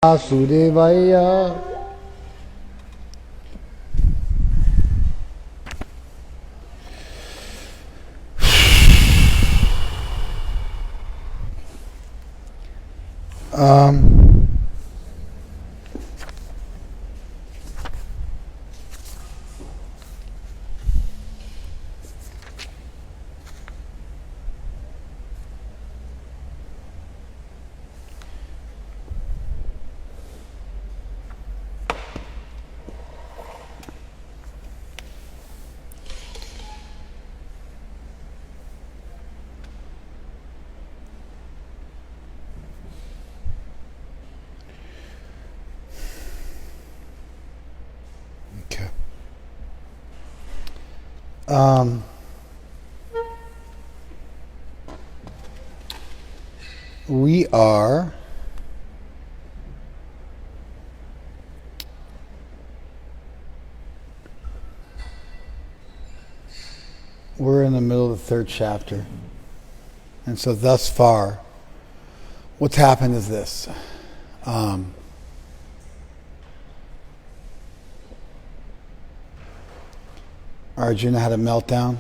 Vasudevaya. Okay. We're in the middle of the third chapter. And so thus far, what's happened is this. Arjuna had a meltdown,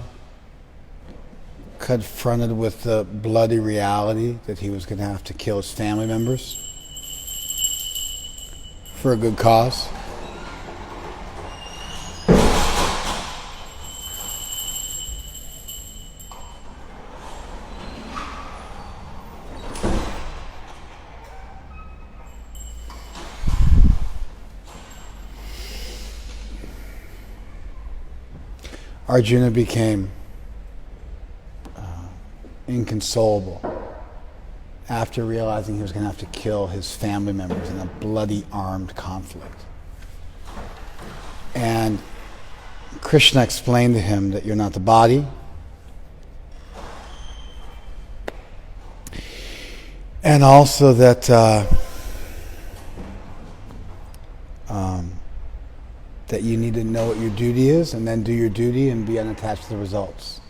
confronted with the bloody reality that he was going to have to kill his family members for a good cause. Arjuna became inconsolable after realizing he was going to have to kill his family members in a bloody armed conflict. And Krishna explained to him that you're not the body, and also that that you need to know what your duty is and then do your duty and be unattached to the results.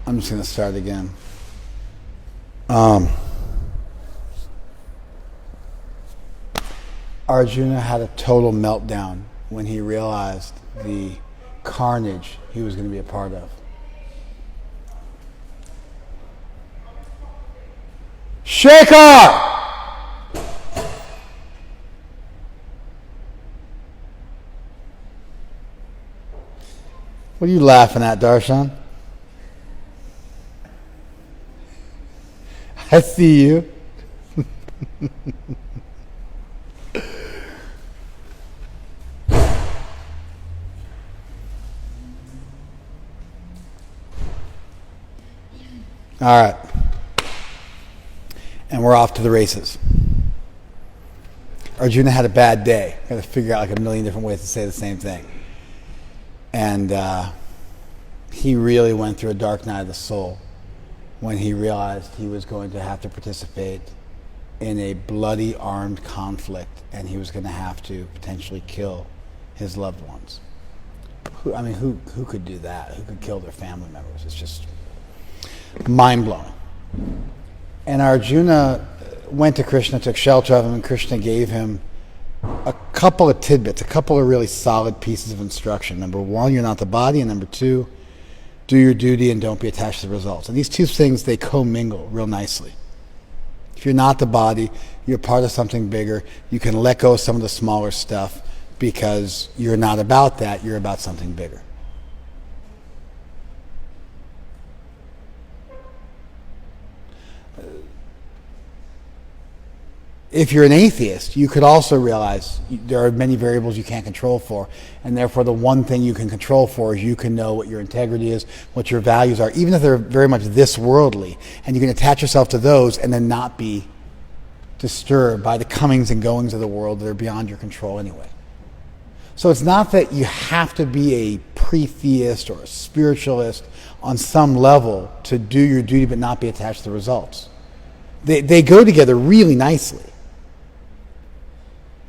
I'm just going to start again. Arjuna had a total meltdown when he realized the carnage he was going to be a part of. Shekhar! What are you laughing at, Darshan? I see you. All right. And we're off to the races. Arjuna had a bad day. Got to figure out like a million different ways to say the same thing. And he really went through a dark night of the soul when he realized he was going to have to participate in a bloody armed conflict, and he was going to have to potentially kill his loved ones. Who could do that? Who could kill their family members? It's just mind-blowing. And Arjuna went to Krishna, took shelter of him, and Krishna gave him a couple of tidbits, a couple of really solid pieces of instruction. Number one, you're not the body, and number two, do your duty and don't be attached to the results. And these two things, they commingle real nicely. If you're not the body, you're part of something bigger. You can let go of some of the smaller stuff because you're not about that, you're about something bigger. If you're an atheist, you could also realize there are many variables you can't control for, and therefore the one thing you can control for is you can know what your integrity is, what your values are, even if they're very much this worldly, and you can attach yourself to those and then not be disturbed by the comings and goings of the world that are beyond your control anyway. So it's not that you have to be a pre-theist or a spiritualist on some level to do your duty but not be attached to the results. They go together really nicely.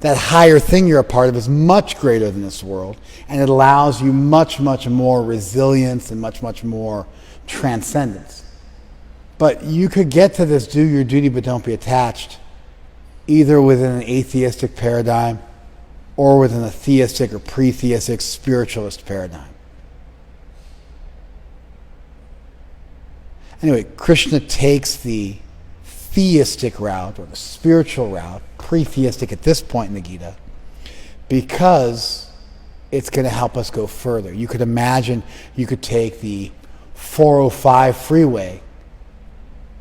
That higher thing you're a part of is much greater than this world, and it allows you much, much more resilience and much, much more transcendence. But you could get to this do your duty but don't be attached either within an atheistic paradigm or within a theistic or pre-theistic spiritualist paradigm. Anyway, Krishna takes the theistic route or the spiritual route, pre-theistic at this point in the Gita, because it's going to help us go further. You could imagine you could take the 405 freeway,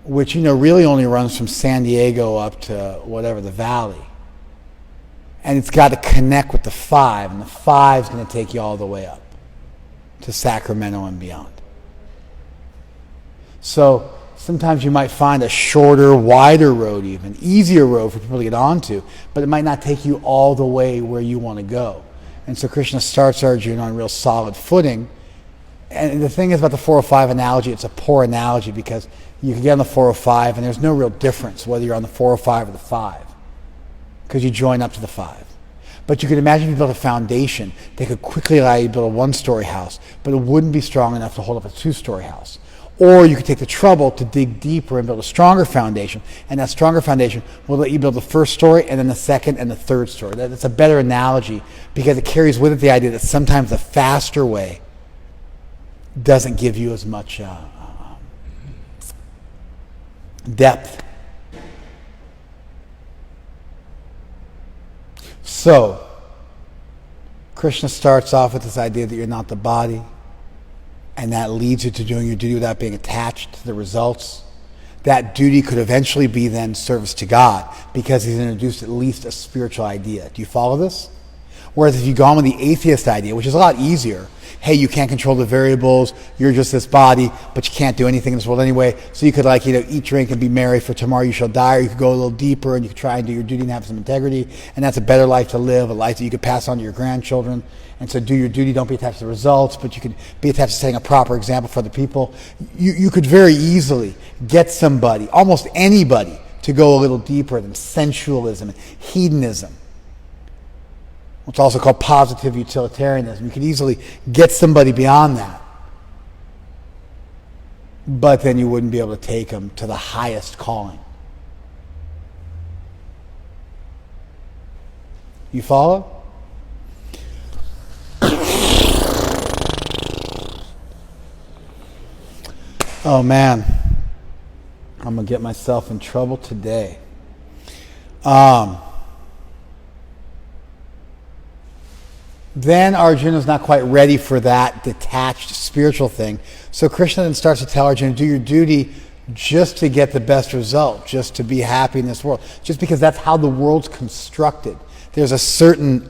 which really only runs from San Diego up to whatever, the valley. And it's got to connect with the 5, and the 5 is going to take you all the way up to Sacramento and beyond. So sometimes you might find a shorter, wider road even, easier road for people to get onto, but it might not take you all the way where you want to go. And so Krishna starts Arjuna on real solid footing. And the thing is about the 405 analogy, it's a poor analogy because you can get on the 405 and there's no real difference whether you're on the 405 or the 5 because you join up to the 5. But you could imagine if you built a foundation that could quickly allow you to build a 1-story house, but it wouldn't be strong enough to hold up a 2-story house. Or you could take the trouble to dig deeper and build a stronger foundation, and that stronger foundation will let you build the 1st story and then the 2nd and the 3rd story. That's a better analogy because it carries with it the idea that sometimes the faster way doesn't give you as much depth. So, Krishna starts off with this idea that you're not the body, and that leads you to doing your duty without being attached to the results. That duty could eventually be then service to God because he's introduced at least a spiritual idea. Do you follow this? Whereas if you go on with the atheist idea, which is a lot easier, hey, you can't control the variables, you're just this body, but you can't do anything in this world anyway, so you could eat, drink, and be merry, for tomorrow you shall die, or you could go a little deeper and you could try and do your duty and have some integrity, and that's a better life to live, a life that you could pass on to your grandchildren. And so do your duty, don't be attached to the results, but you could be attached to setting a proper example for other people. You could very easily get somebody, almost anybody, to go a little deeper than sensualism and hedonism. It's also called positive utilitarianism. You could easily get somebody beyond that. But then you wouldn't be able to take them to the highest calling. You follow? Oh man, I'm going to get myself in trouble today. Then Arjuna's not quite ready for that detached spiritual thing. So Krishna then starts to tell Arjuna, do your duty just to get the best result, just to be happy in this world, just because that's how the world's constructed. There's a certain,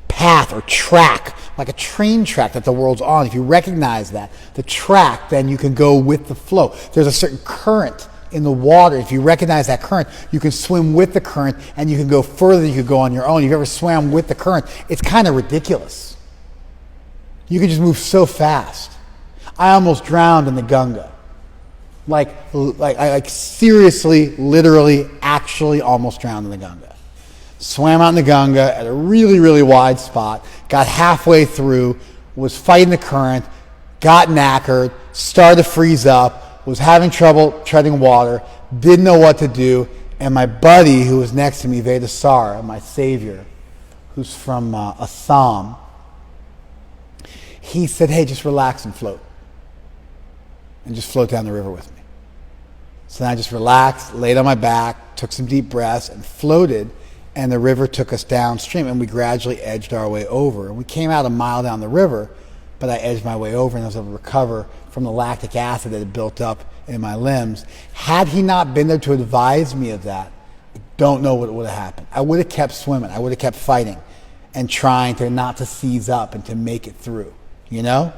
path or track, like a train track that the world's on. If you recognize that, the track, then you can go with the flow. There's a certain current in the water. If you recognize that current, you can swim with the current and you can go further than you could go on your own. If you've ever swam with the current, it's kind of ridiculous. You can just move so fast. I almost drowned in the Ganga. Like seriously, literally, actually almost drowned in the Ganga. Swam out in the Ganga at a really, really wide spot, got halfway through, was fighting the current, got knackered, started to freeze up, was having trouble treading water, didn't know what to do, and my buddy who was next to me, Vedasara, my savior, who's from Assam, he said, hey, just relax and float. And just float down the river with me. So then I just relaxed, laid on my back, took some deep breaths, and floated, and the river took us downstream, and we gradually edged our way over. And we came out a mile down the river, but I edged my way over, and I was able to recover from the lactic acid that had built up in my limbs. Had he not been there to advise me of that, I don't know what would have happened. I would have kept swimming. I would have kept fighting and trying to not to seize up and to make it through, you know?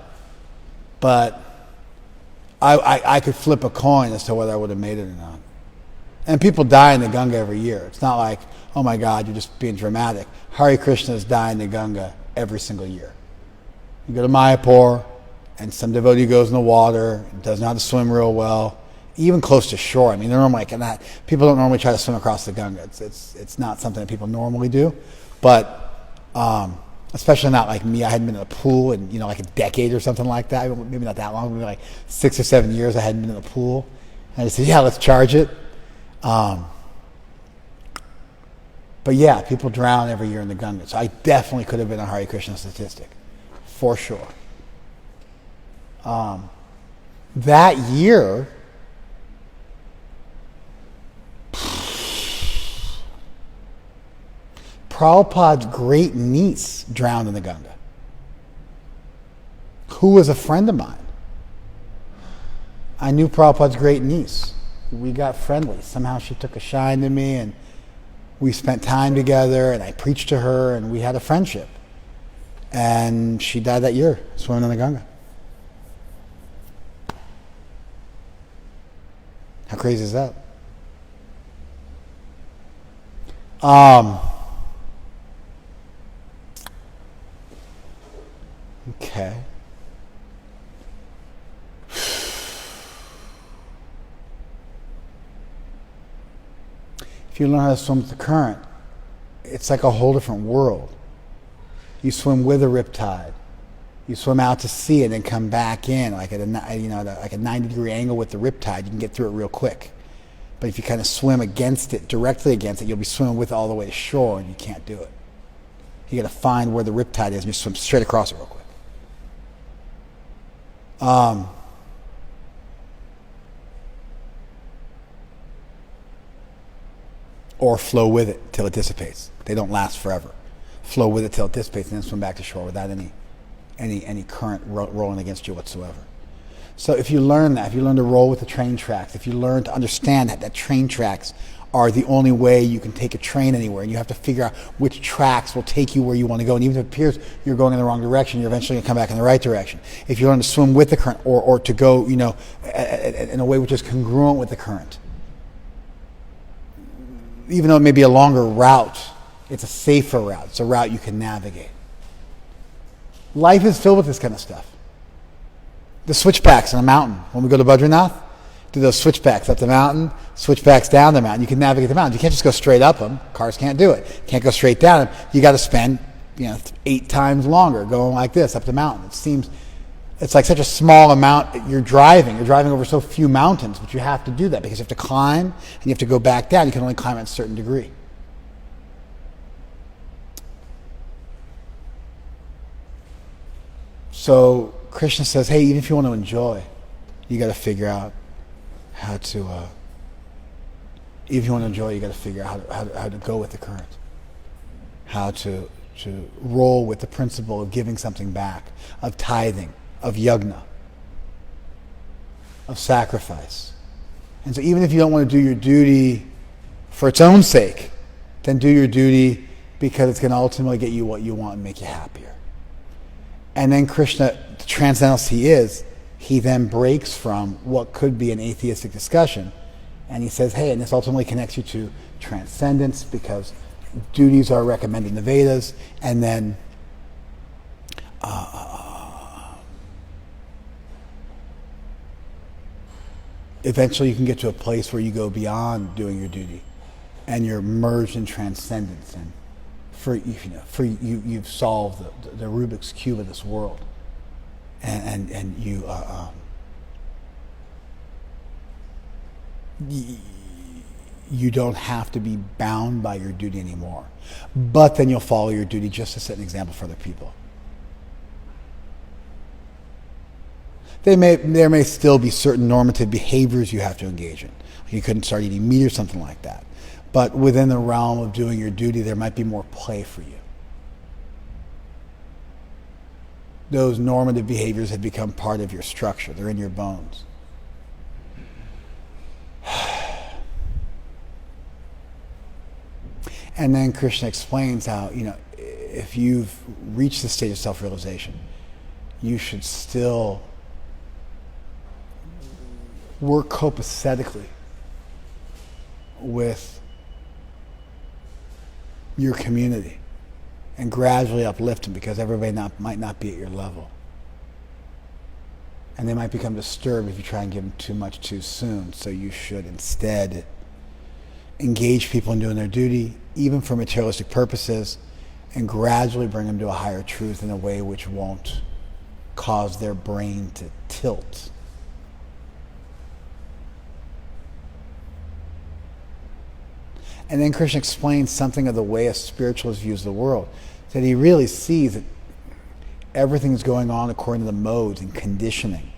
But I could flip a coin as to whether I would have made it or not. And people die in the Ganga every year. It's not like, oh my God, you're just being dramatic. Hare Krishnas die in the Ganga every single year. You go to Mayapur, and some devotee goes in the water, does not swim real well, even close to shore. I mean, they're normally people don't normally try to swim across the Ganga. It's not something that people normally do. But Especially not like me. I hadn't been in a pool in, like a decade or something like that. Maybe not that long. Maybe like 6 or 7 years I hadn't been in a pool. And I said, yeah, let's charge it. But yeah, people drown every year in the Ganga. So I definitely could have been a Hare Krishna statistic. For sure. That year, Prabhupada's great niece drowned in the Ganga, who was a friend of mine. I knew Prabhupada's great niece. We got friendly. Somehow she took a shine to me, and we spent time together, and I preached to her, and we had a friendship. And she died that year, swimming in the Ganga. How crazy is that? Okay. If you learn how to swim with the current, it's like a whole different world. You swim with a riptide. You swim out to sea and then come back in, like at a 90-degree angle with the riptide. You can get through it real quick. But if you kind of swim against it, directly against it, you'll be swimming with it all the way to shore, and you can't do it. You got to find where the riptide is, and you swim straight across it real quick. Or flow with it till it dissipates. They don't last forever. Flow with it till it dissipates, and then swim back to shore without any current rolling against you whatsoever. So if you learn that, if you learn to roll with the train tracks, if you learn to understand that train tracks are the only way you can take a train anywhere, and you have to figure out which tracks will take you where you want to go, and even if it appears you're going in the wrong direction, you're eventually going to come back in the right direction. If you learn to swim with the current, or to go, in a way which is congruent with the current, even though it may be a longer route, it's a safer route. It's a route you can navigate. Life is filled with this kind of stuff. The switchbacks on a mountain. When we go to Badrinath, do those switchbacks up the mountain, switchbacks down the mountain. You can navigate the mountain. You can't just go straight up them. Cars can't do it. You can't go straight down them. You got to spend 8 times longer going like this up the mountain. It's like such a small amount you're driving. You're driving over so few mountains, but you have to do that because you have to climb and you have to go back down. You can only climb at a certain degree. So Krishna says, hey, even if you want to enjoy, you got to figure out how to. Even if you want to enjoy, you got to figure out how to go with the current, how to roll with the principle of giving something back, of tithing, of yajna, of sacrifice. And so even if you don't want to do your duty for its own sake, then do your duty because it's going to ultimately get you what you want and make you happier. And then Krishna, the transcendentalist he is, he then breaks from what could be an atheistic discussion, and he says, hey, and this ultimately connects you to transcendence because duties are recommended in the Vedas, and then eventually you can get to a place where you go beyond doing your duty, and you're merged in transcendence, and you've solved the Rubik's Cube of this world, and you don't have to be bound by your duty anymore. But then you'll follow your duty just to set an example for other people. There may still be certain normative behaviors you have to engage in. You couldn't start eating meat or something like that. But within the realm of doing your duty, there might be more play for you. Those normative behaviors have become part of your structure. They're in your bones. And then Krishna explains how, if you've reached the stage of self-realization, you should still work copacetically with your community and gradually uplift them, because everybody might not be at your level. And they might become disturbed if you try and give them too much too soon. So you should instead engage people in doing their duty, even for materialistic purposes, and gradually bring them to a higher truth in a way which won't cause their brain to tilt. And then Krishna explains something of the way a spiritualist views the world, that he really sees that everything's going on according to the modes and conditioning,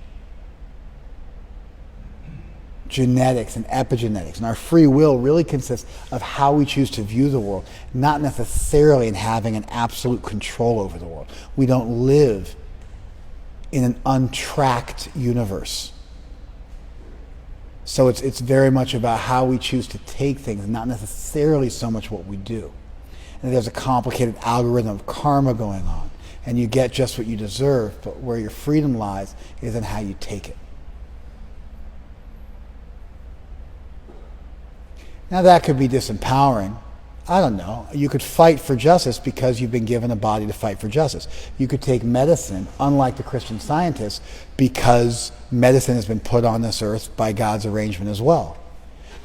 genetics and epigenetics. And our free will really consists of how we choose to view the world, not necessarily in having an absolute control over the world. We don't live in an untracked universe. So it's very much about how we choose to take things, not necessarily so much what we do. And there's a complicated algorithm of karma going on, and you get just what you deserve, but where your freedom lies is in how you take it. Now that could be disempowering. I don't know. You could fight for justice because you've been given a body to fight for justice. You could take medicine, unlike the Christian Scientists, because medicine has been put on this earth by God's arrangement as well.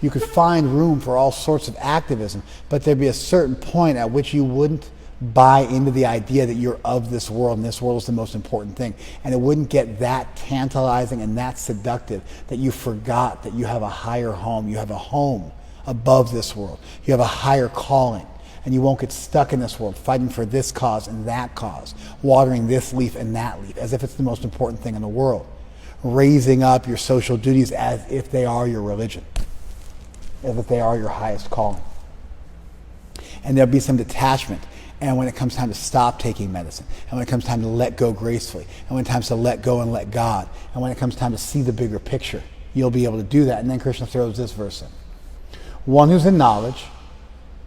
You could find room for all sorts of activism, but there'd be a certain point at which you wouldn't buy into the idea that you're of this world and this world is the most important thing. And it wouldn't get that tantalizing and that seductive that you forgot that you have a higher home. You have a home above this world. You have a higher calling, and you won't get stuck in this world fighting for this cause and that cause, watering this leaf and that leaf as if it's the most important thing in the world, raising up your social duties as if they are your religion, as if they are your highest calling. And there'll be some detachment, and when it comes time to stop taking medicine, and when it comes time to let go gracefully, and when it comes to let go and let God, and when it comes time to see the bigger picture, you'll be able to do that. And then Krishna throws this verse in. One who's in knowledge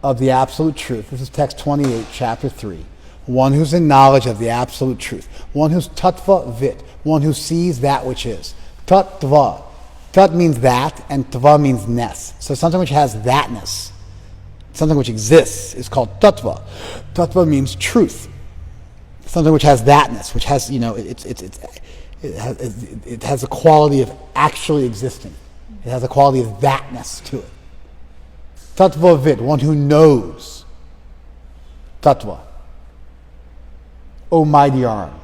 of the absolute truth. This is text 28, chapter 3. One who's in knowledge of the absolute truth. One who's tattva vit. One who sees that which is. Tattva. Tat means that, and tva means ness. So something which has thatness, something which exists, is called tattva. Tattva means truth. Something which has thatness, which has, it has a quality of actually existing. It has a quality of thatness to it. Tattva vid, one who knows. Tattva. O mighty armed.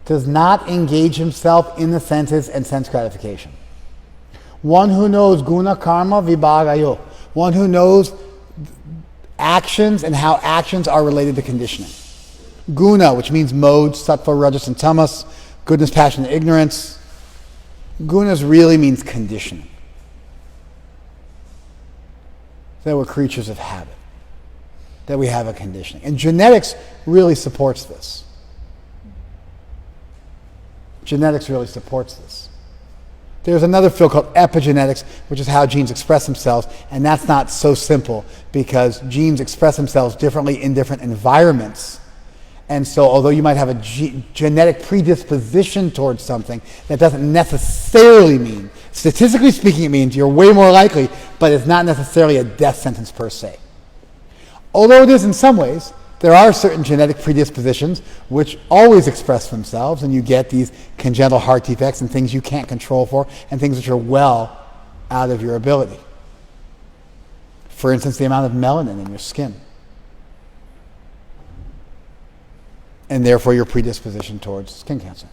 Does not engage himself in the senses and sense gratification. One who knows guna karma vibhagayo. One who knows actions and how actions are related to conditioning. Guna, which means modes, sattva, rajas, and tamas, goodness, passion, and ignorance. Gunas really means conditioning. That we're creatures of habit, that we have a conditioning. And genetics really supports this. Genetics really supports this. There's another field called epigenetics, which is how genes express themselves, and that's not so simple because genes express themselves differently in different environments. And so although you might have a genetic predisposition towards something, that doesn't necessarily mean, statistically speaking, it means you're way more likely, but it's not necessarily a death sentence per se. Although it is in some ways, there are certain genetic predispositions which always express themselves, and you get these congenital heart defects and things you can't control for, and things which are well out of your ability. For instance, the amount of melanin in your skin. And therefore your predisposition towards skin cancer.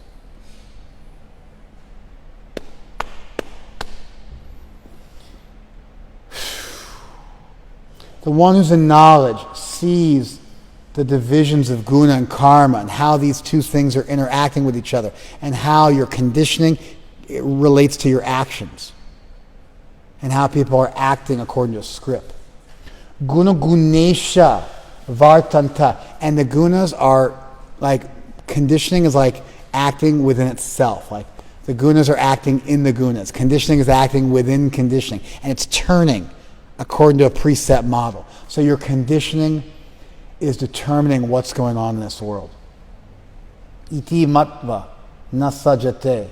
The one who's in knowledge sees the divisions of guna and karma and how these two things are interacting with each other and how your conditioning relates to your actions and how people are acting according to a script. Guna gunesha vartanta. And the gunas are like, conditioning is like acting within itself. Like the gunas are acting in the gunas. Conditioning is acting within conditioning. And it's turning according to a preset model. So your conditioning is determining what's going on in this world. Iti matva nasajate.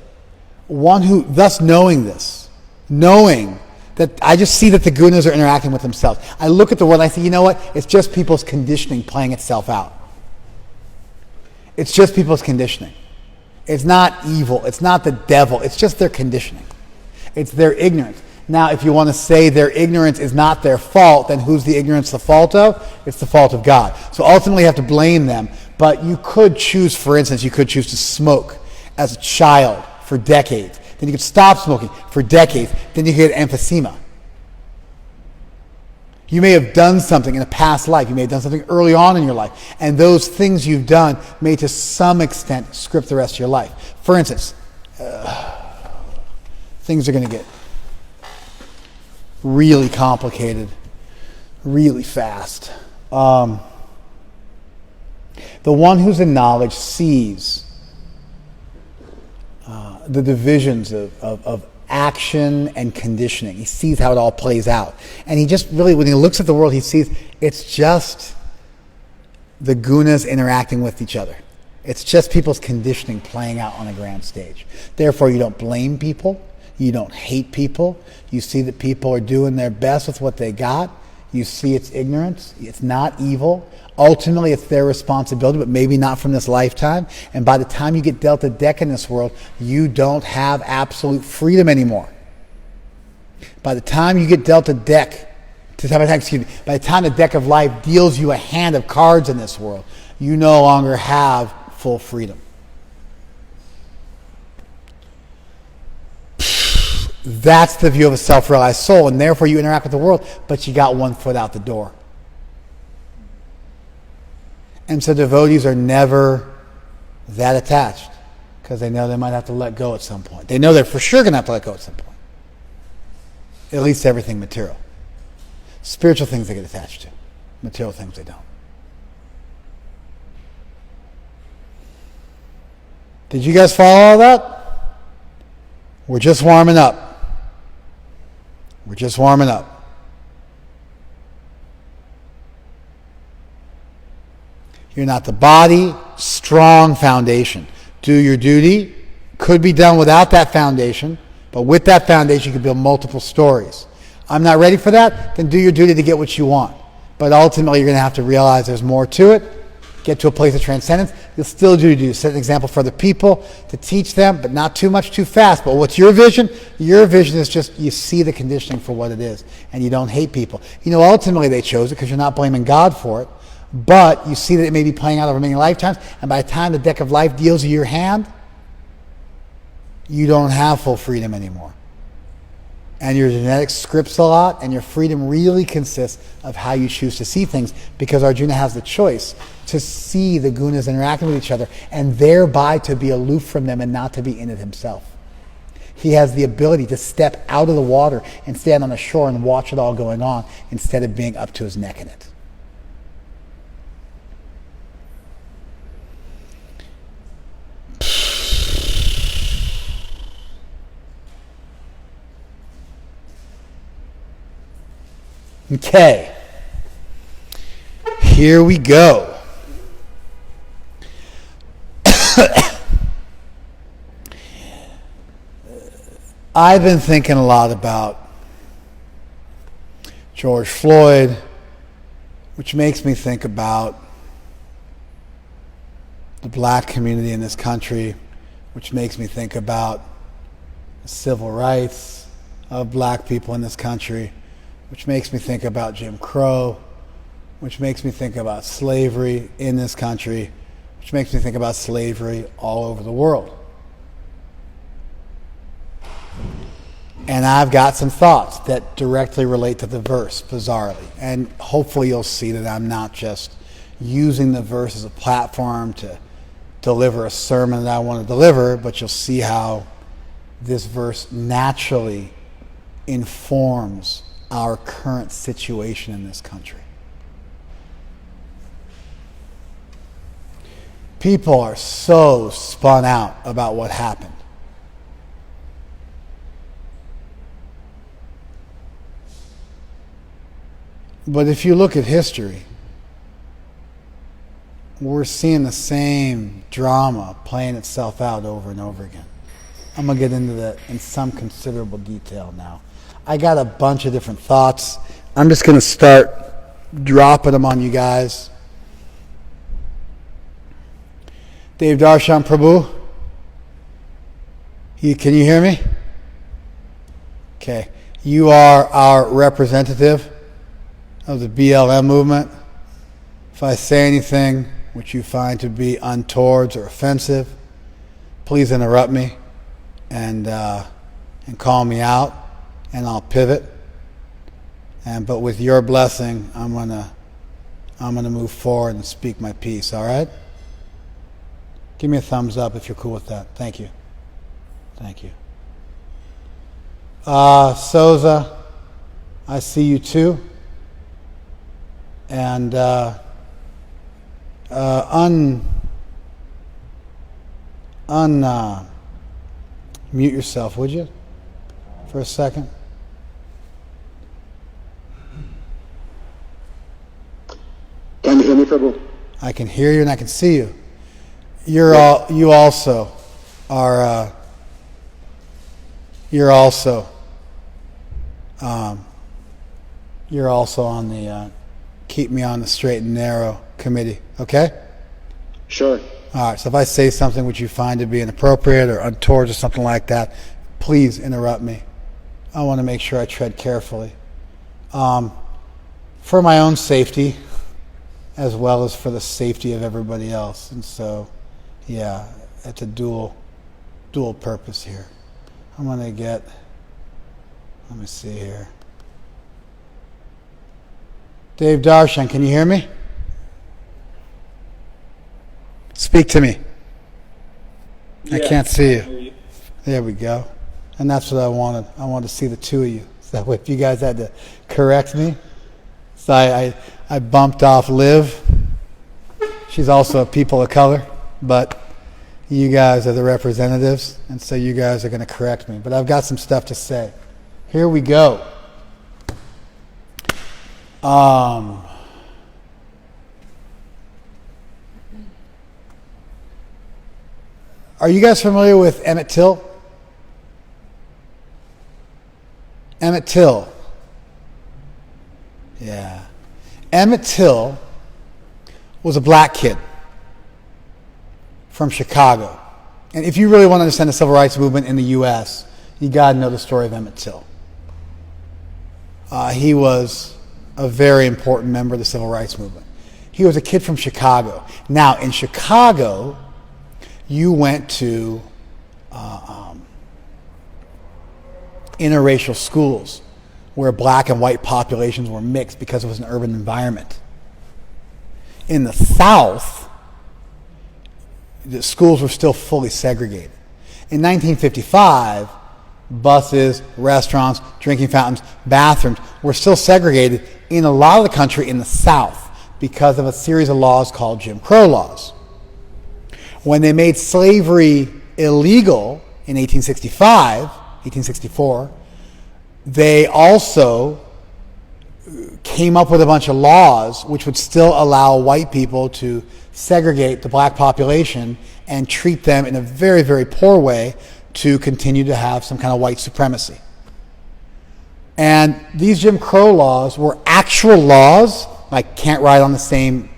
One who, thus knowing this, knowing that I just see that the gunas are interacting with themselves. I look at the world and I say, you know what? It's just people's conditioning playing itself out. It's just people's conditioning. It's not evil. It's not the devil. It's just their conditioning. It's their ignorance. Now, if you want to say their ignorance is not their fault, then who's the ignorance the fault of? It's the fault of God. So ultimately you have to blame them. But you could choose, for instance, you could choose to smoke as a child for decades. Then you could stop smoking for decades. Then you get emphysema. You may have done something in a past life. You may have done something early on in your life. And those things you've done may to some extent script the rest of your life. For instance, things are going to get really complicated really fast. The one who's in knowledge sees the divisions of action and conditioning. He sees how it all plays out. And he just really, when he looks at the world, he sees it's just the gunas interacting with each other. It's just people's conditioning playing out on a grand stage. Therefore, you don't blame people. You don't hate people. You see that people are doing their best with what they got. You see it's ignorance. It's not evil. Ultimately, it's their responsibility, but maybe not from this lifetime. And by the time you get dealt a deck in this world, you don't have absolute freedom anymore. By the time you get dealt a deck, by the time the deck of life deals you a hand of cards in this world, you no longer have full freedom. That's the view of a self-realized soul, and therefore you interact with the world, but you got one foot out the door. And so devotees are never that attached because they know they might have to let go at some point. They know they're for sure going to have to let go at some point. At least everything material. Spiritual things they get attached to. Material things they don't. Did you guys follow all that? We're just warming up. We're just warming up. You're not the body. Strong foundation. Do your duty. Could be done without that foundation, but with that foundation you can build multiple stories. I'm not ready for that, then do your duty to get what you want. But ultimately you're going to have to realize there's more to it. Get to a place of transcendence. You'll still do your duty. Set an example for other people to teach them, but not too much too fast. But what's your vision? Your vision is just you see the conditioning for what it is, and you don't hate people. You know, ultimately they chose it because you're not blaming God for it, but you see that it may be playing out over many lifetimes, and by the time the deck of life deals you your hand, you don't have full freedom anymore. And your genetics scripts a lot, and your freedom really consists of how you choose to see things, because Arjuna has the choice to see the gunas interacting with each other and thereby to be aloof from them and not to be in it himself. He has the ability to step out of the water and stand on the shore and watch it all going on instead of being up to his neck in it. Okay, here we go. I've been thinking a lot about George Floyd, which makes me think about the black community in this country, which makes me think about the civil rights of black people in this country, which makes me think about Jim Crow, which makes me think about slavery in this country, which makes me think about slavery all over the world. And I've got some thoughts that directly relate to the verse, bizarrely. And hopefully you'll see that I'm not just using the verse as a platform to deliver a sermon that I want to deliver, but you'll see how this verse naturally informs our current situation in this country. People are so spun out about what happened. But if you look at history, we're seeing the same drama playing itself out over and over again. I'm going to get into that in some considerable detail now. I got a bunch of different thoughts. I'm just going to start dropping them on you guys. Dave Darshan Prabhu, can you hear me? Okay. You are our representative of the BLM movement. If I say anything which you find to be untoward or offensive, please interrupt me and call me out, and I'll pivot. But with your blessing, I'm gonna move forward and speak my piece. All right? Give me a thumbs up if you're cool with that. Thank you. Thank you. Souza, I see you too. And mute yourself, would you, for a second? Can you hear me, Prabhu? I can hear you and I can see you. You also are. You're also on the Keep Me on the Straight and Narrow committee. Okay? Sure. All right. So if I say something which you find to be inappropriate or untoward or something like that, please interrupt me. I want to make sure I tread carefully, for my own safety, as well as for the safety of everybody else. And so, yeah, it's a dual purpose here. I'm going to let me see here. Dave Darshan, can you hear me? Speak to me. Yeah, I can't see you. There we go. And that's what I wanted. I wanted to see the two of you. So that way, if you guys had to correct me. So I bumped off Liv. She's also a people of color, but you guys are the representatives, and so you guys are going to correct me. But I've got some stuff to say. Here we go. Are you guys familiar with Emmett Till? Emmett Till. Yeah. Emmett Till was a black kid from Chicago. And if you really want to understand the civil rights movement in the U.S., you got to know the story of Emmett Till. He was a very important member of the civil rights movement. He was a kid from Chicago. Now, in Chicago, you went to interracial schools where black and white populations were mixed because it was an urban environment. In the South, the schools were still fully segregated. In 1955, buses, restaurants, drinking fountains, bathrooms were still segregated in a lot of the country in the South because of a series of laws called Jim Crow laws. When they made slavery illegal in 1864, they also came up with a bunch of laws which would still allow white people to segregate the black population and treat them in a very, very poor way to continue to have some kind of white supremacy. And these Jim Crow laws were actual laws, like can't ride in the same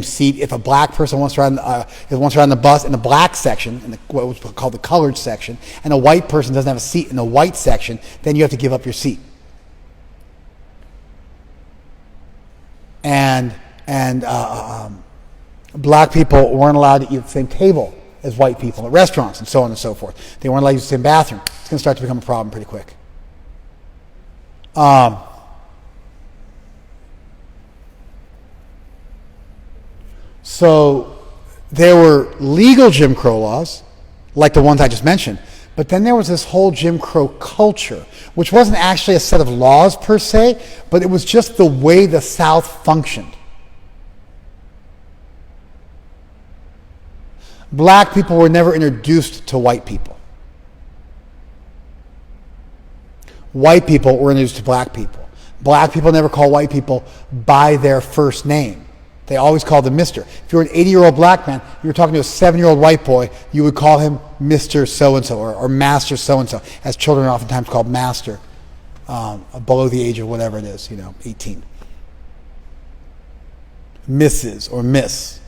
seat. If a black person wants to ride on the bus in the black section, in what was called the colored section, and a white person doesn't have a seat in the white section, then you have to give up your seat. And black people weren't allowed to eat at the same table as white people at restaurants and so on and so forth. They weren't allowed to use the same bathroom. It's going to start to become a problem pretty quick. So there were legal Jim Crow laws, like the ones I just mentioned, but then there was this whole Jim Crow culture, which wasn't actually a set of laws per se, but it was just the way the South functioned. Black people were never introduced to white people. White people were introduced to black people. Black people never call white people by their first name. They always called them Mr. If you were an 80-year-old black man, you were talking to a 7-year-old white boy, you would call him Mr. So-and-so or Master so-and-so, as children are oftentimes called Master, below the age of whatever it is, 18. Mrs. or Miss.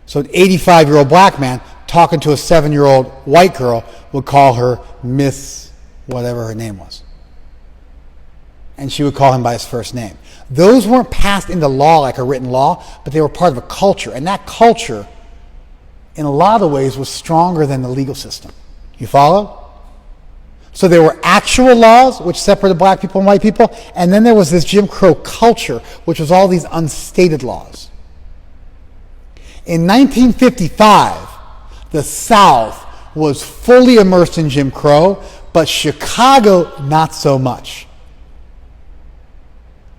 So an 85-year-old black man talking to a 7-year-old white girl would call her Miss whatever her name was. And she would call him by his first name. Those weren't passed into law like a written law, but they were part of a culture. And that culture, in a lot of ways, was stronger than the legal system. You follow? So there were actual laws which separated black people and white people, and then there was this Jim Crow culture, which was all these unstated laws. In 1955, the South was fully immersed in Jim Crow, but Chicago, not so much.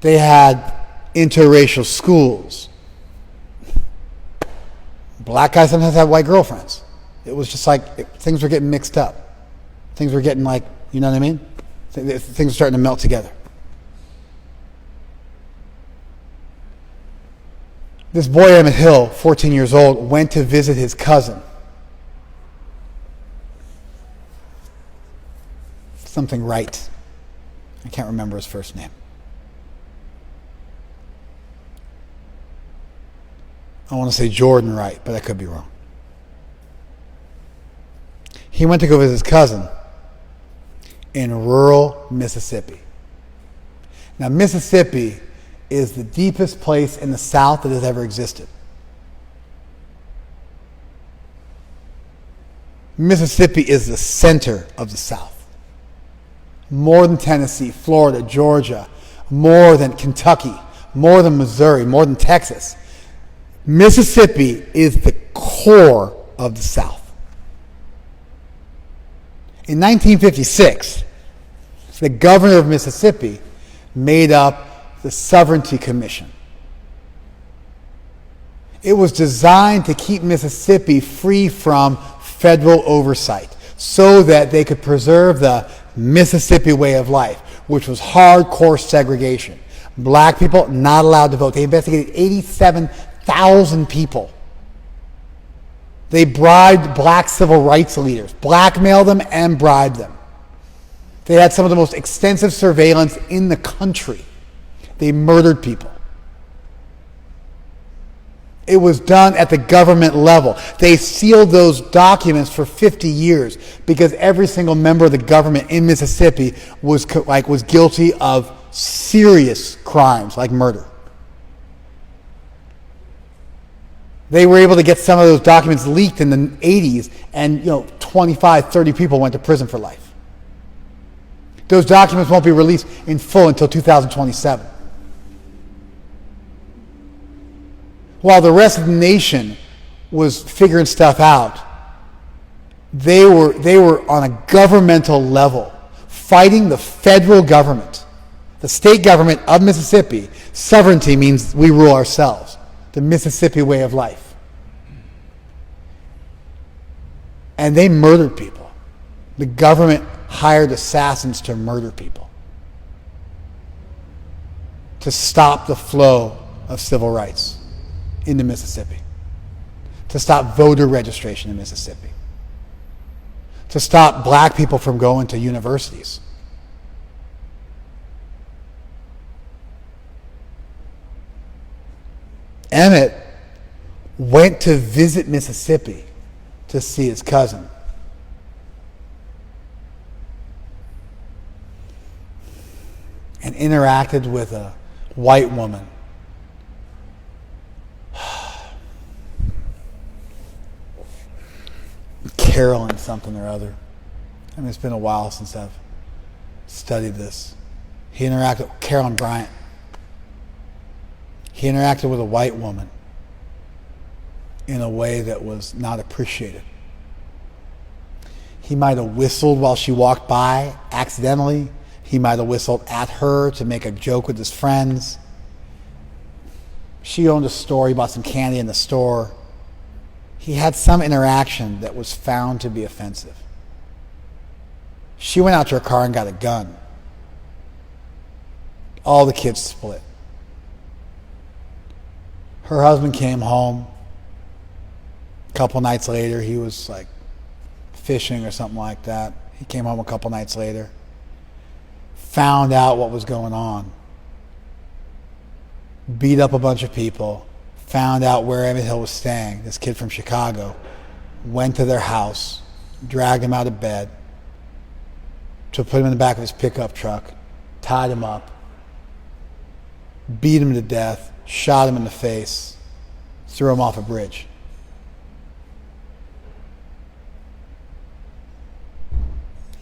They had interracial schools. Black guys sometimes had white girlfriends. It was just like things were getting mixed up. Things were getting like, you know what I mean? Things were starting to melt together. This boy, Emmett Hill, 14 years old, went to visit his cousin. Something Wright. I can't remember his first name. I want to say Jordan Wright, but I could be wrong. He went to go visit his cousin in rural Mississippi. Now, Mississippi is the deepest place in the South that has ever existed. Mississippi is the center of the South. More than Tennessee, Florida, Georgia, more than Kentucky, more than Missouri, more than Texas. Mississippi is the core of the South. In 1956, the governor of Mississippi made up the Sovereignty Commission. It was designed to keep Mississippi free from federal oversight so that they could preserve the Mississippi way of life, which was hardcore segregation. Black people not allowed to vote. They investigated 87,000 people. They bribed black civil rights leaders, blackmailed them and bribed them. They had some of the most extensive surveillance in the country. They murdered people. It was done at the government level. They sealed those documents for 50 years because every single member of the government in Mississippi was guilty of serious crimes like murder. They were able to get some of those documents leaked in the 80s, and 25, 30 people went to prison for life. Those documents won't be released in full until 2027. While the rest of the nation was figuring stuff out, they were on a governmental level fighting the federal government. The state government of Mississippi, sovereignty means we rule ourselves. The Mississippi way of life. And they murdered people. The government hired assassins to murder people, to stop the flow of civil rights into Mississippi, to stop voter registration in Mississippi, to stop black people from going to universities. Emmett went to visit Mississippi to see his cousin. And interacted with a white woman. Carolyn something or other. I mean, it's been a while since I've studied this. He interacted with Carolyn Bryant. He interacted with a white woman in a way that was not appreciated. He might have whistled while she walked by accidentally. He might have whistled at her to make a joke with his friends. She owned a store. He bought some candy in the store. He had some interaction that was found to be offensive. She went out to her car and got a gun. All the kids split. Her husband came home. A couple nights later, he was like fishing or something like that. He came home a couple nights later, found out what was going on, beat up a bunch of people, found out where Emmett Hill was staying, this kid from Chicago, went to their house, dragged him out of bed, to put him in the back of his pickup truck, tied him up, beat him to death, shot him in the face, threw him off a bridge.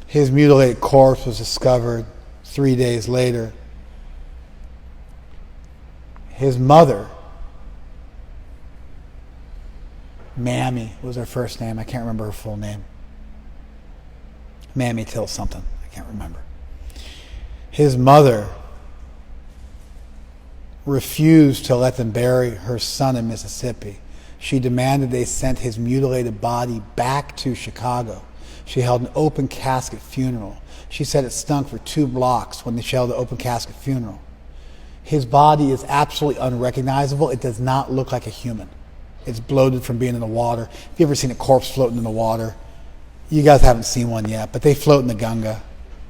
His mutilated corpse was discovered 3 days later. His mother, Mammy was her first name. I can't remember her full name. Mammy Till something. I can't remember. His mother refused to let them bury her son in Mississippi. She demanded they sent his mutilated body back to Chicago. She held an open casket funeral. She said it stunk for 2 blocks when she held the open casket funeral. His body is absolutely unrecognizable. It does not look like a human. It's bloated from being in the water. If you've ever seen a corpse floating in the water, you guys haven't seen one yet, but they float in the Ganga.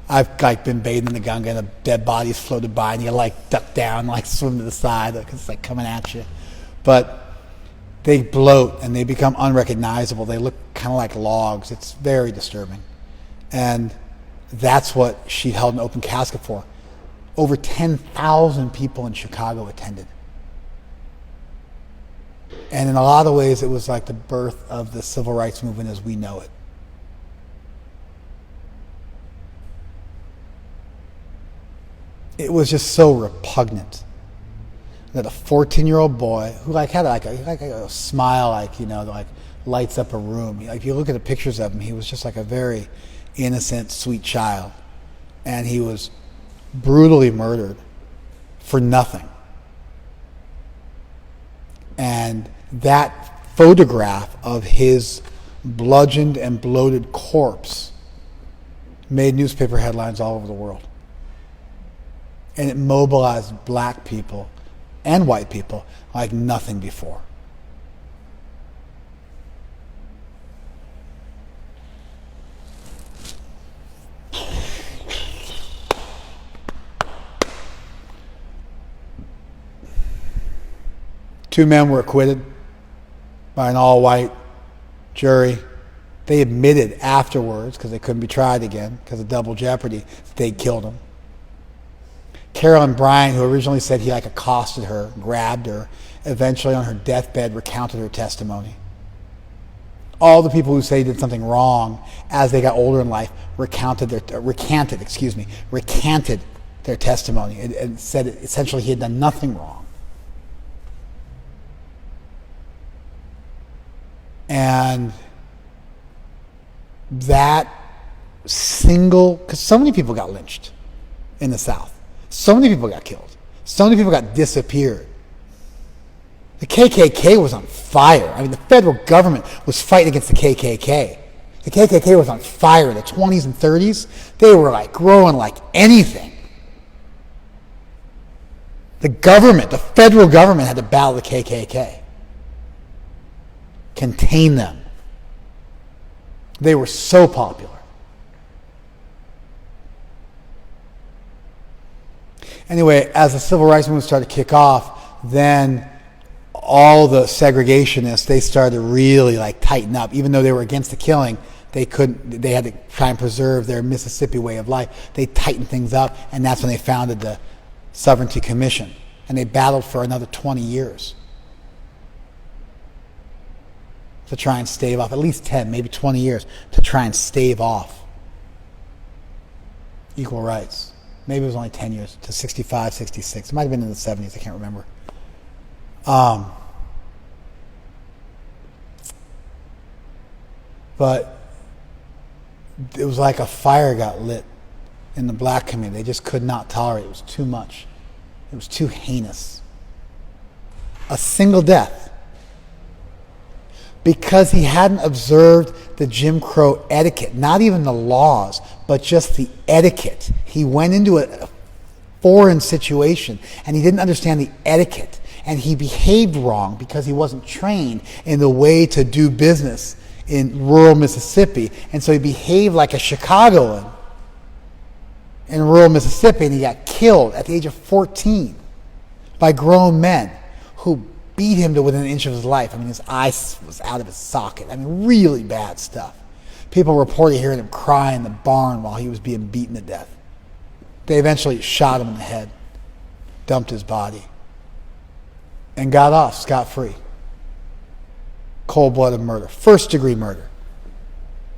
I've been bathing in the Ganga and a dead body's floated by and you duck down, swim to the side because it's coming at you. But they bloat and they become unrecognizable. They look kind of like logs. It's very disturbing. And that's what she held an open casket for. Over 10,000 people in Chicago attended. And in a lot of ways, it was like the birth of the civil rights movement as we know it. It was just so repugnant that a 14-year-old boy who had a smile lights up a room. If you look at the pictures of him, he was just like a very innocent, sweet child, and he was brutally murdered for nothing. And that photograph of his bludgeoned and bloated corpse made newspaper headlines all over the world. And it mobilized black people and white people like nothing before. Two men were acquitted by an all-white jury. They admitted afterwards, because they couldn't be tried again because of double jeopardy, that they killed him. Carolyn Bryant, who originally said he accosted her, grabbed her, eventually on her deathbed recounted her testimony. All the people who say he did something wrong as they got older in life recanted their testimony and said essentially he had done nothing wrong. And that because so many people got lynched in the South. So many people got killed. So many people got disappeared. The KKK was on fire. The federal government was fighting against the KKK. The KKK was on fire in the 20s and 30s. They were growing like anything. The federal government had to battle the KKK. Contain them. They were so popular. Anyway, as the civil rights movement started to kick off, then all the segregationists, they started to really tighten up. Even though they were against the killing, they had to try and preserve their Mississippi way of life. They tightened things up, and that's when they founded the Sovereignty Commission. And they battled for another 20 years to try and stave off, at least 10, maybe 20 years, to try and stave off equal rights. Maybe it was only 10 years, to 65, 66. It might have been in the 70s, I can't remember. But it was like a fire got lit in the black community. They just could not tolerate it. It was too much. It was too heinous. A single death. Because he hadn't observed the Jim Crow etiquette, not even the laws, but just the etiquette. He went into a foreign situation and he didn't understand the etiquette. And he behaved wrong because he wasn't trained in the way to do business in rural Mississippi. And so he behaved like a Chicagoan in rural Mississippi, and he got killed at the age of 14 by grown men who beat him to within an inch of his life. His eye was out of his socket. Really bad stuff. People reported hearing him cry in the barn while he was being beaten to death. They eventually shot him in the head, dumped his body, and got off scot-free. Cold-blooded murder. First-degree murder.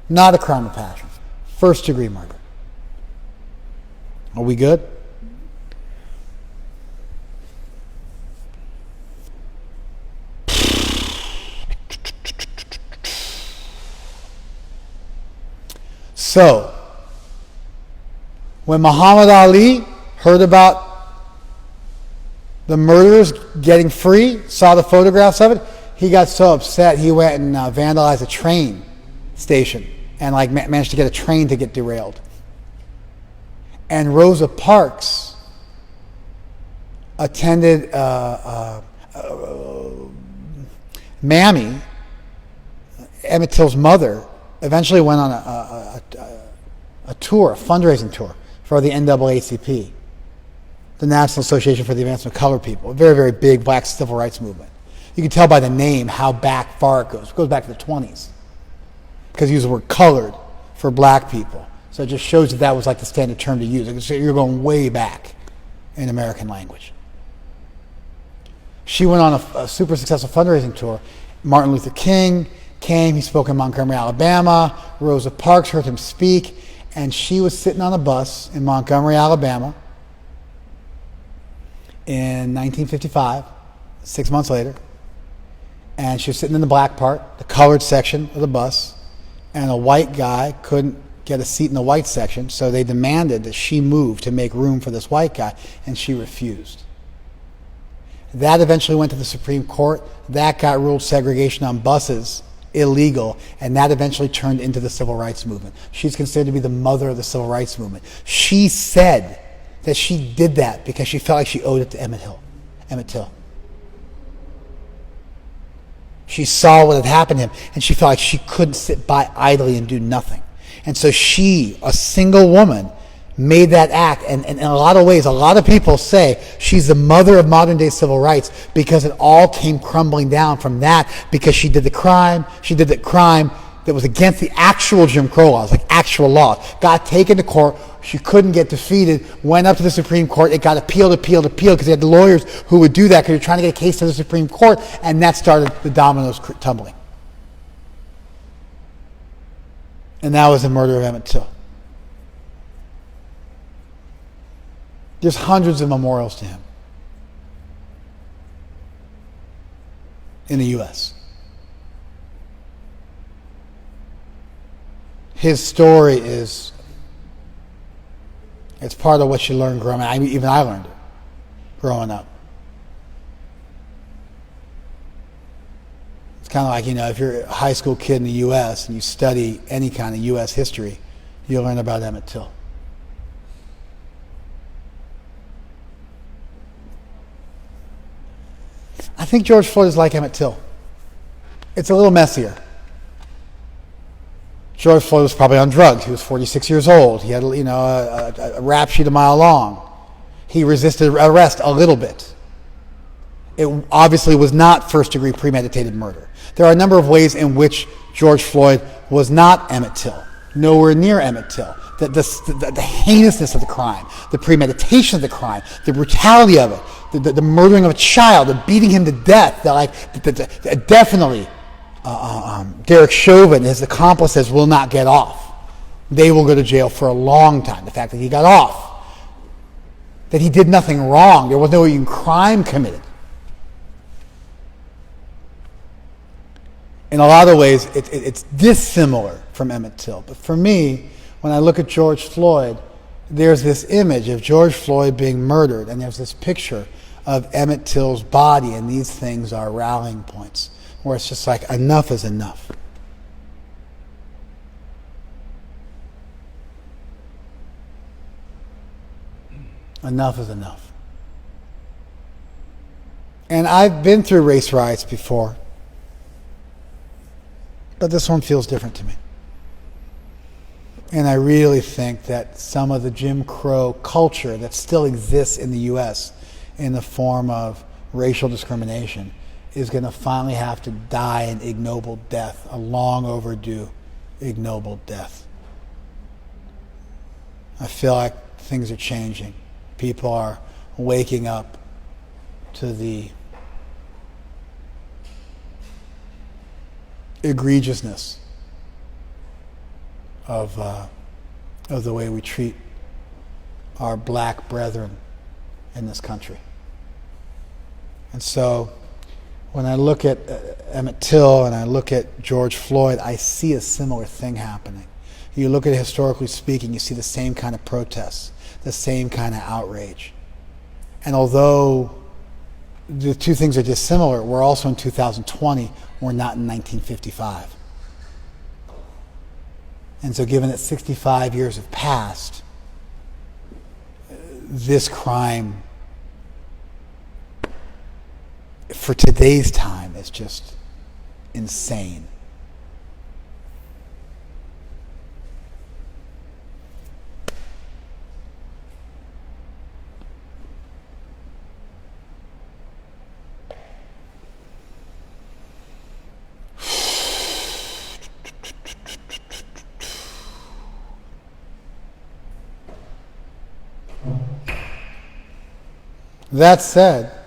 Not a crime of passion. First-degree murder. Are we good? So, when Muhammad Ali heard about the murderers getting free, saw the photographs of it, he got so upset he went and vandalized a train station and managed to get a train to get derailed. And Rosa Parks attended Mammy, Emmett Till's mother, eventually went on a tour, a fundraising tour for the NAACP, the National Association for the Advancement of Colored People, a very, very big black civil rights movement. You can tell by the name how far it goes. It goes back to the 20s because he used the word colored for black people. So it just shows that was like the standard term to use. You're going way back in American language. She went on a super successful fundraising tour. Martin Luther King came, he spoke in Montgomery, Alabama. Rosa Parks heard him speak, and she was sitting on a bus in Montgomery, Alabama in 1955, 6 months later, and she was sitting in the black part, the colored section of the bus, and a white guy couldn't get a seat in the white section, so they demanded that she move to make room for this white guy, and she refused. That eventually went to the Supreme Court. That got ruled segregation on buses illegal, and that eventually turned into the civil rights movement. She's considered to be the mother of the civil rights movement. She said that she did that because she felt like she owed it to Emmett Till. She saw what had happened to him, and she felt like she couldn't sit by idly and do nothing. And so she, a single woman, made that act. And in a lot of ways, a lot of people say she's the mother of modern day civil rights because it all came crumbling down from that, because she did the crime. She did the crime that was against the actual Jim Crow laws, like actual law. Got taken to court. She couldn't get defeated. Went up to the Supreme Court. It got appealed because they had the lawyers who would do that because you're trying to get a case to the Supreme Court, and that started the dominoes tumbling. And that was the murder of Emmett Till. There's hundreds of memorials to him in the U.S. His story is, it's part of what you learn growing up. Even I learned it growing up. It's kind of like, if you're a high school kid in the U.S. and you study any kind of U.S. history, you'll learn about Emmett Till. I think George Floyd is like Emmett Till. It's a little messier. George Floyd was probably on drugs. He was 46 years old. He had, a rap sheet a mile long. He resisted arrest a little bit. It obviously was not first-degree premeditated murder. There are a number of ways in which George Floyd was not Emmett Till, nowhere near Emmett Till. The heinousness of the crime, the premeditation of the crime, the brutality of it, the murdering of a child, the beating him to death, definitely Derek Chauvin and his accomplices will not get off. They will go to jail for a long time. The fact that he got off, that he did nothing wrong, there was no even crime committed. In a lot of ways, it's dissimilar from Emmett Till. But for me, when I look at George Floyd, there's this image of George Floyd being murdered, and there's this picture of Emmett Till's body, and these things are rallying points where it's just like, enough is enough. Enough is enough. And I've been through race riots before, but this one feels different to me. And I really think that some of the Jim Crow culture that still exists in the U.S. in the form of racial discrimination is going to finally have to die an ignoble death, a long overdue ignoble death. I feel like things are changing. People are waking up to the egregiousness of the way we treat our black brethren in this country. And so when I look at Emmett Till and I look at George Floyd, I see a similar thing happening. You look at it historically speaking, you see the same kind of protests, the same kind of outrage. And although the two things are dissimilar, we're also in 2020, we're not in 1955. And so given that 65 years have passed, this crime for today's time is just insane. That said,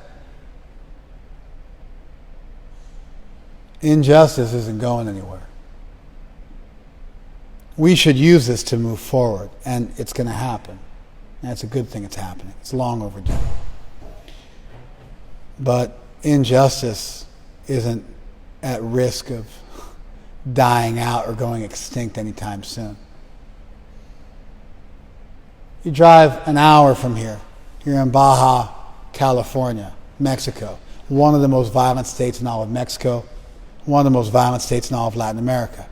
injustice isn't going anywhere. We should use this to move forward, and it's going to happen. And it's a good thing it's happening. It's long overdue. But injustice isn't at risk of dying out or going extinct anytime soon. You drive an hour from here. You're in Baja California, Mexico, one of the most violent states in all of Mexico, one of the most violent states in all of Latin America.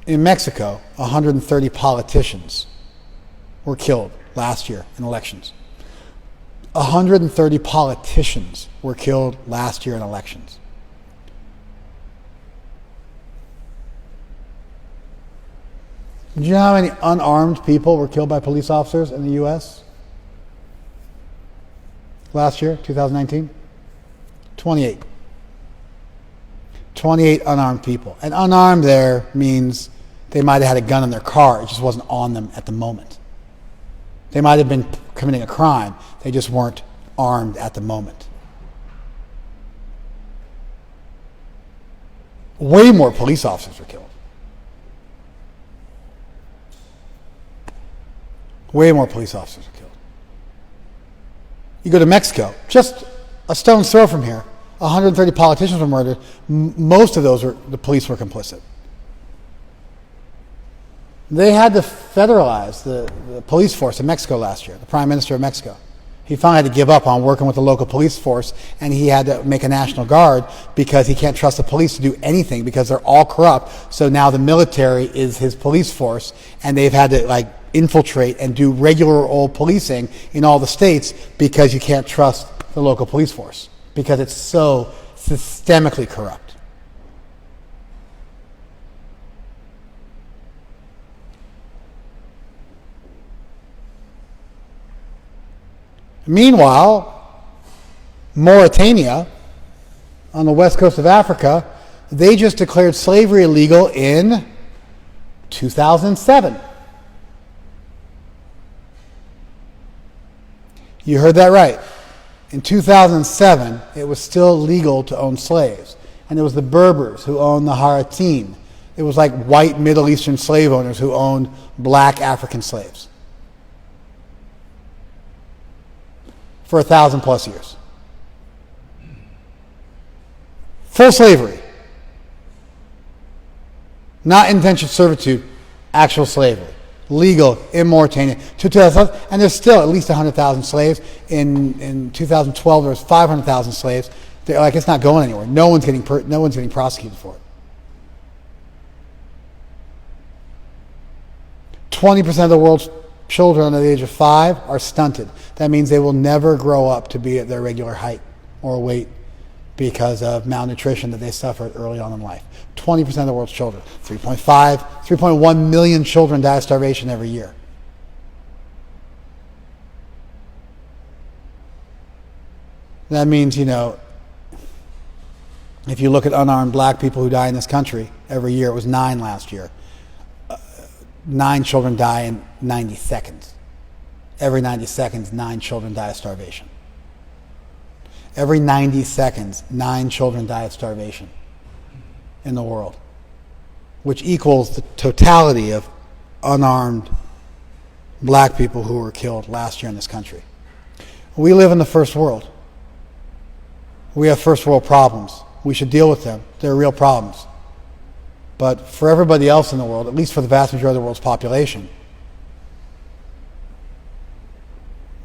In Mexico, 130 politicians were killed last year in elections. 130 politicians were killed last year in elections. Do you know how many unarmed people were killed by police officers in the U.S.? Last year, 2019? 28. 28 unarmed people. And unarmed there means they might have had a gun in their car, it just wasn't on them at the moment. They might have been committing a crime, they just weren't armed at the moment. Way more police officers were killed. Way more police officers were killed. You go to Mexico, just a stone's throw from here, 130 politicians were murdered. Most of those the police were complicit. They had to federalize the police force in Mexico last year, the Prime Minister of Mexico. He finally had to give up on working with the local police force, and he had to make a National Guard because he can't trust the police to do anything because they're all corrupt. So now the military is his police force, and they've had to infiltrate and do regular old policing in all the states because you can't trust the local police force because it's so systemically corrupt. Meanwhile, Mauritania, on the west coast of Africa, they just declared slavery illegal in 2007. You heard that right. In 2007, it was still legal to own slaves. And it was the Berbers who owned the Haratin. It was like white Middle Eastern slave owners who owned black African slaves. For 1,000+ years. Full slavery. Not indentured servitude, actual slavery. Legal in Mauritania. And there's still at least 100,000 slaves. In 2012, there was 500,000 slaves. They're like, it's not going anywhere. No one's getting prosecuted for it. 20% of the world's children under the age of 5 are stunted. That means they will never grow up to be at their regular height or weight because of malnutrition that they suffered early on in life. 20% of the world's children. 3.1 million children die of starvation every year. That means, If you look at unarmed black people who die in this country every year, it was 9 last year. 9 children die in 90 seconds. Every 90 seconds, 9 children die of starvation. Every 90 seconds, 9 children die of starvation in the world, which equals the totality of unarmed black people who were killed last year in this country. We live in the first world. We have first world problems. We should deal with them. They're real problems. But for everybody else in the world, at least for the vast majority of the world's population,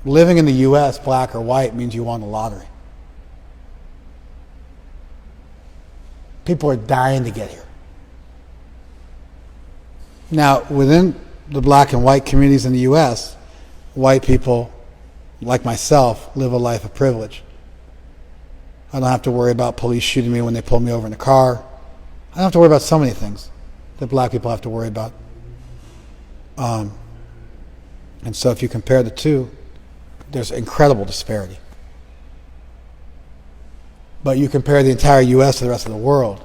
living in the U.S., black or white, means you won the lottery. People are dying to get here. Now, within the black and white communities in the U.S., white people, like myself, live a life of privilege. I don't have to worry about police shooting me when they pull me over in the car. I don't have to worry about so many things that black people have to worry about. And so if you compare the two, there's incredible disparity. But you compare the entire U.S. to the rest of the world,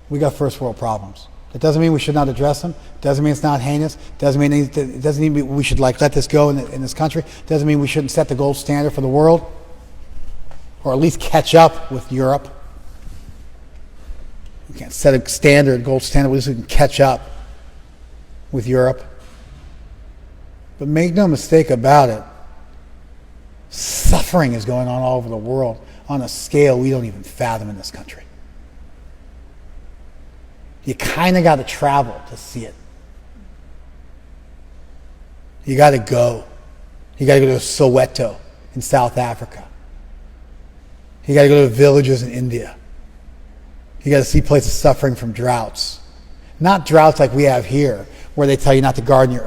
we got first world problems. It doesn't mean we should not address them. It doesn't mean it's not heinous. It doesn't mean we should let this go in this country. It doesn't mean we shouldn't set the gold standard for the world, or at least catch up with Europe. We can't set a standard, gold standard. We just can catch up with Europe. But make no mistake about it, suffering is going on all over the world on a scale we don't even fathom in this country. You kind of got to travel to see it. You got to go. You got to go to Soweto in South Africa. You got to go to villages in India. You got to see places suffering from droughts. Not droughts like we have here, where they tell you not to garden your,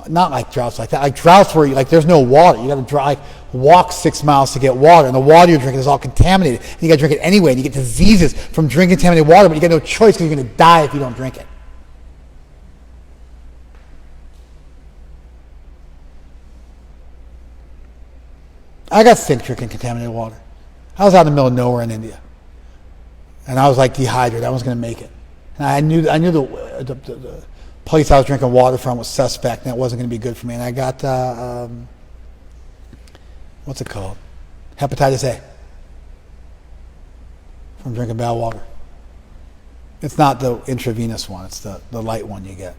not like droughts like that. Like droughts where there's no water. You got to walk 6 miles to get water, and the water you're drinking is all contaminated. And you got to drink it anyway, and you get diseases from drinking contaminated water, but you got no choice because you're going to die if you don't drink it. I got sick drinking contaminated water. I was out in the middle of nowhere in India, and I was dehydrated. I wasn't going to make it, and I knew the place I was drinking water from was suspect, and it wasn't going to be good for me. And I got what's it called? Hepatitis A from drinking bad water. It's not the intravenous one; it's the light one you get.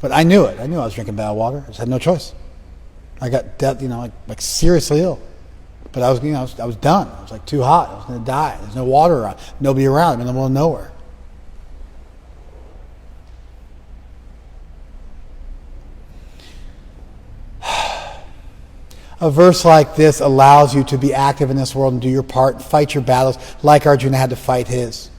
But I knew it. I knew I was drinking bad water. I just had no choice. I got seriously ill. But I was done. I was too hot. I was going to die. There's no water around. Nobody around. I'm in the middle of nowhere. A verse like this allows you to be active in this world and do your part, fight your battles like Arjuna had to fight his.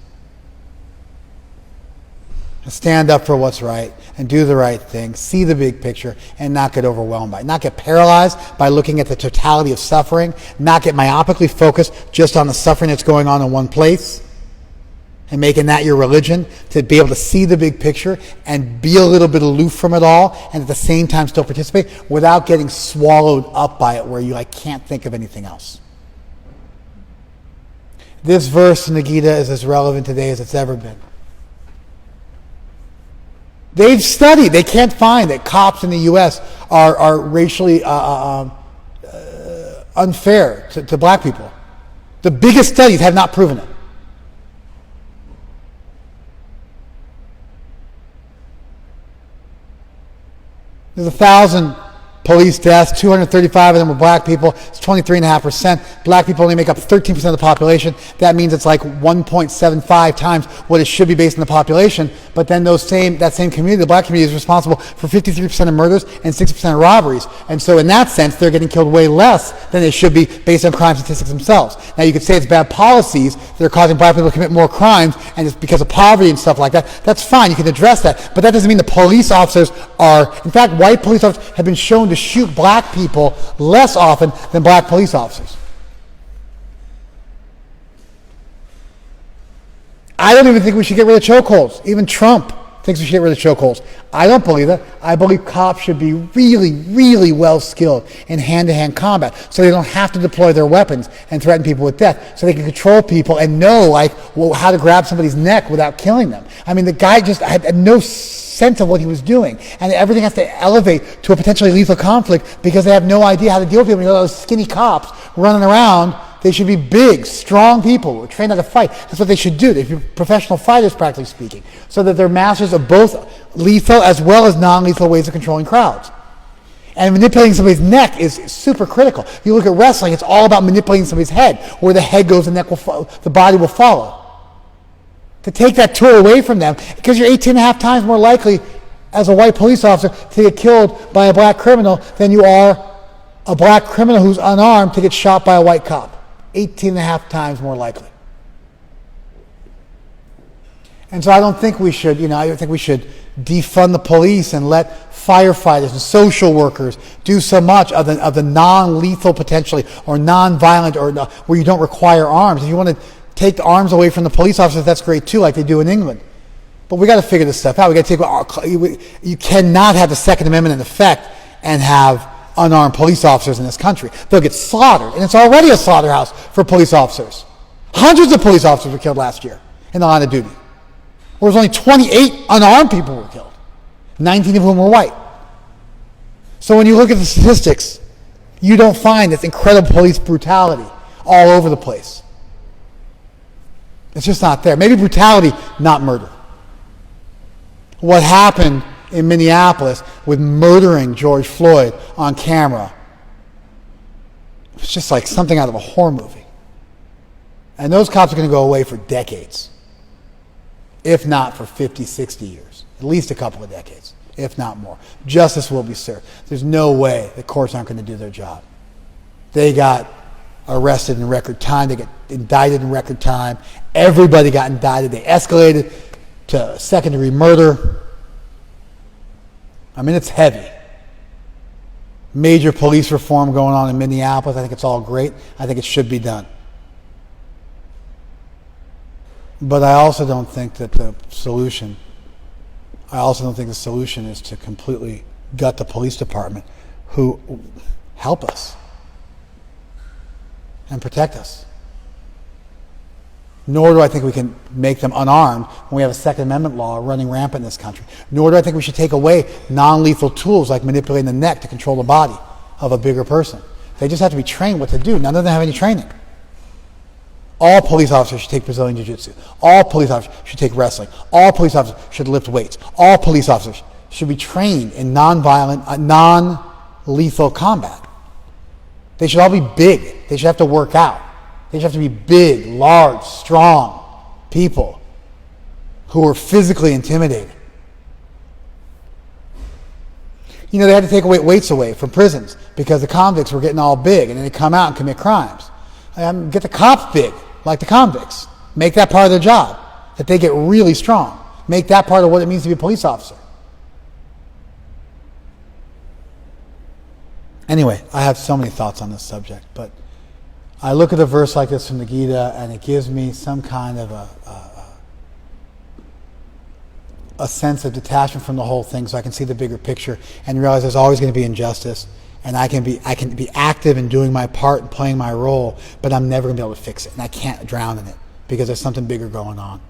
Stand up for what's right and do the right thing, see the big picture, and not get overwhelmed by it. Not get paralyzed by looking at the totality of suffering, not get myopically focused just on the suffering that's going on in one place, and making that your religion, to be able to see the big picture and be a little bit aloof from it all, and at the same time still participate without getting swallowed up by it where you can't think of anything else. This verse in the Gita is as relevant today as it's ever been. They've studied. They can't find that cops in the U.S. are racially unfair to black people. The biggest studies have not proven it. There's 1,000 police deaths, 235 of them were black people. It's 23.5%. Black people only make up 13% of the population. That means it's 1.75 times what it should be based on the population. But then that same community, the black community, is responsible for 53% of murders and 60% of robberies. And so in that sense, they're getting killed way less than they should be based on crime statistics themselves. Now you could say it's bad policies that are causing black people to commit more crimes, and it's because of poverty and stuff like that. That's fine. You can address that. But that doesn't mean the police officers are... In fact, white police officers have been shown to shoot black people less often than black police officers. I don't even think we should get rid of chokeholds. Even Trump thinks we should get rid of chokeholds. I don't believe that. I believe cops should be really, really well skilled in hand-to-hand combat, so they don't have to deploy their weapons and threaten people with death, so they can control people and know how to grab somebody's neck without killing them. I mean, the guy just had no sense of what he was doing, and everything has to elevate to a potentially lethal conflict because they have no idea how to deal with people. You know, those skinny cops running around. They should be big, strong people who are trained how to fight. That's what they should do. They should be professional fighters, practically speaking, so that they're masters of both lethal as well as non-lethal ways of controlling crowds. And manipulating somebody's neck is super critical. You look at wrestling, it's all about manipulating somebody's head. Where the head goes, the body will follow. To take that tool away from them, because you're 18 and a half times more likely as a white police officer to get killed by a black criminal than you are a black criminal who's unarmed to get shot by a white cop. 18 and a half times more likely. And so I don't think we should, I think we should defund the police and let firefighters and social workers do so much of the non-lethal potentially, or non-violent, or where you don't require arms. If you want to take the arms away from the police officers, that's great too, like they do in England. But we got to figure this stuff out. We got to take. You cannot have the Second Amendment in effect and have unarmed police officers in this country. They'll get slaughtered, and it's already a slaughterhouse for police officers. Hundreds of police officers were killed last year in the line of duty, whereas only 28 unarmed people were killed, 19 of whom were white. So when you look at the statistics, you don't find this incredible police brutality all over the place. It's just not there. Maybe brutality, not murder. What happened in Minneapolis with murdering George Floyd on camera, it's just like something out of a horror movie. And those cops are going to go away for decades, if not for 50, 60 years, at least a couple of decades, if not more. Justice will be served. There's no way the courts aren't going to do their job. They got arrested in record time. They get indicted in record time. Everybody got indicted. They escalated to second-degree murder. I mean, it's heavy. Major police reform going on in Minneapolis. I think it's all great. I think it should be done. But I also don't think that the solution is to completely gut the police department, who help us and protect us. Nor do I think we can make them unarmed when we have a Second Amendment law running rampant in this country. Nor do I think we should take away non-lethal tools like manipulating the neck to control the body of a bigger person. They just have to be trained what to do. None of them have any training. All police officers should take Brazilian Jiu-Jitsu. All police officers should take wrestling. All police officers should lift weights. All police officers should be trained in non-violent, non-lethal combat. They should all be big. They should have to work out. They should have to be big, large, strong people who are physically intimidated. They had to take weights away from prisons because the convicts were getting all big, and then they come out and commit crimes. Get the cops big, like the convicts. Make that part of their job, that they get really strong. Make that part of what it means to be a police officer. Anyway, I have so many thoughts on this subject, but I look at a verse like this from the Gita, and it gives me some kind of a sense of detachment from the whole thing, so I can see the bigger picture and realize there's always going to be injustice, and I can be active in doing my part and playing my role, but I'm never going to be able to fix it, and I can't drown in it because there's something bigger going on.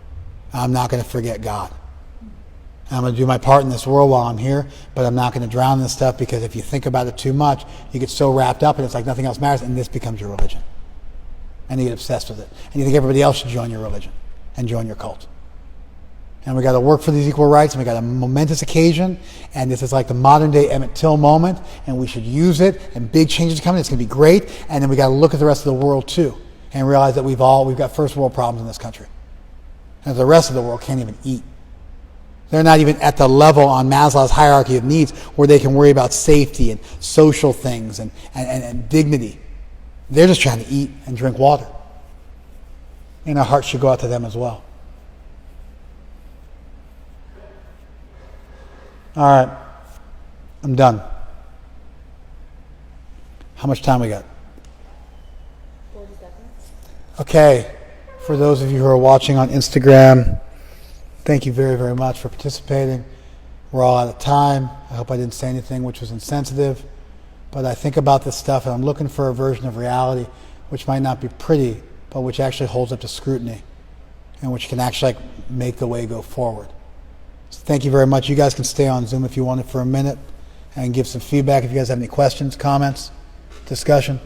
I'm not going to forget God. I'm going to do my part in this world while I'm here, but I'm not going to drown in this stuff, because if you think about it too much, you get so wrapped up and it's like nothing else matters, and this becomes your religion. And you get obsessed with it. And you think everybody else should join your religion and join your cult. And we got to work for these equal rights, and we got a momentous occasion, and this is like the modern day Emmett Till moment, and we should use it, and big changes are coming. It's going to be great. And then we got to look at the rest of the world too and realize that we've got first world problems in this country. And the rest of the world can't even eat. They're not even at the level on Maslow's hierarchy of needs where they can worry about safety and social things and dignity. They're just trying to eat and drink water. And our hearts should go out to them as well. All right. I'm done. How much time we got? 40 seconds. Okay. For those of you who are watching on Instagram, Thank you very, very much for participating. We're all out of time. I hope I didn't say anything which was insensitive. But I think about this stuff, and I'm looking for a version of reality which might not be pretty, but which actually holds up to scrutiny, and which can actually make the way go forward. So thank you very much. You guys can stay on Zoom if you wanted for a minute and give some feedback if you guys have any questions, comments, discussion.